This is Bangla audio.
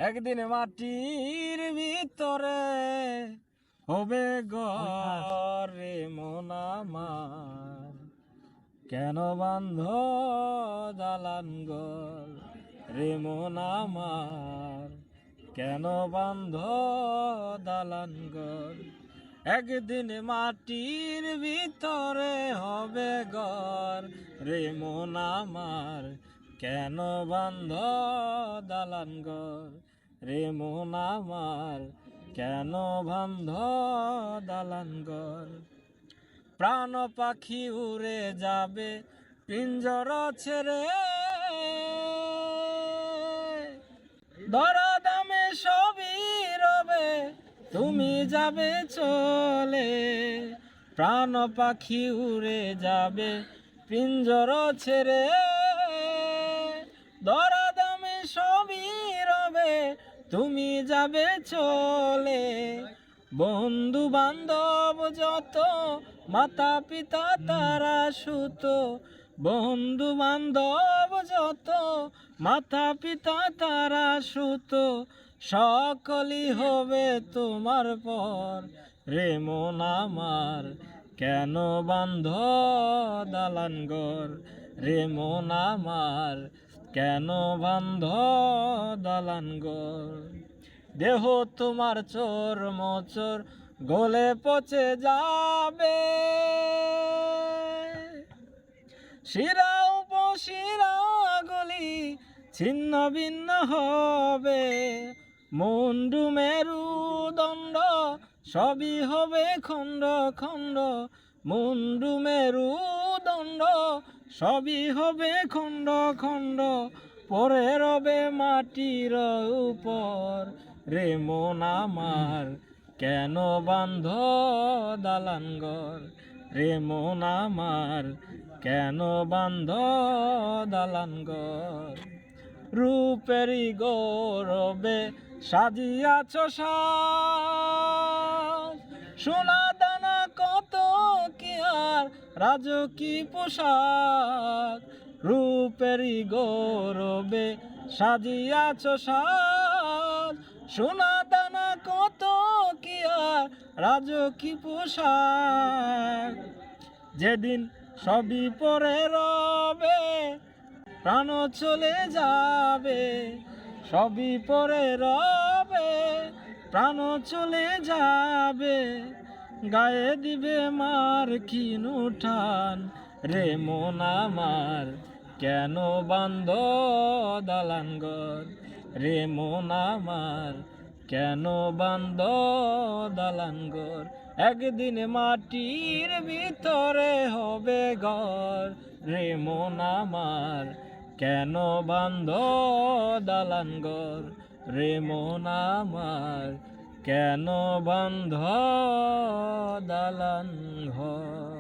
একদিন মাটির ভিতরে হবে ঘর রে মন আমার, কেন বান্ধ দালান ঘর রে মন আমার, কেন বান্ধ দালান ঘর। একদিন মাটির ভিতরে হবে ঘর রে মন আমার, কেন বান্ধ দালান ঘর রে মন আমার, কেন বান্ধ দালান ঘর। প্রাণ পাখি উড়ে যাবে পিঞ্জর ছেড়ে, দরা দামে সবই রবে তুমি যাবে চলে। প্রাণ পাখি উড়ে যাবে পিঞ্জর ছেড়ে, দরা দামে সবই রবে তুমি যাবে চলে। বন্ধু বান্ধব যত মাতা পিতা তারা সুত, বন্ধু বান্ধব যত মাতা পিতা তারা সুত, সকলই হবে তোমার পর রে মন আমার, কেন বান্ধ দালান ঘর রে মন আমার, কেন বান্ধ দালান ঘর। দেহ তোমার চোর মোচর গলে পচে যাবে, শিরা উপশিরা গলি ছিন্ন ভিন্ন হবে, মুন্ডু মেরুদণ্ড সবই হবে খণ্ড খণ্ড, মুন্ডু মেরুদণ্ড সবই হবে খণ্ড খণ্ড, পরে রবে মাটির উপর রে মন আমার, কেন বান্ধ দালান ঘর রে মন আমার, কেন বান্ধ দালান ঘর। রূপেরই গৌরবে সাজিয়াছ সাজ, সোনা দানা কত কি আর রাজকী পোশাক, রূপেরই গৌরবে সাজিয়াছ সাজ, সোনা দানা কত কি আর রাজকী পোশাক। যেদিন সবই পরে রবে প্রাণ চলে যাবে, সবই পরে রবে প্রাণ চলে যাবে, গায়ে দিবে মার কিনু টান রে মন আমার, কেন বান্ধ দালান ঘর রে মন আমার, কেন বান্ধ দালান ঘর। একদিন মাটির ভিতরে হবে ঘর রে মন আমার, কেন বান্ধ দালান ঘর রে মন আমার, কেন বান্ধ দালান ঘর।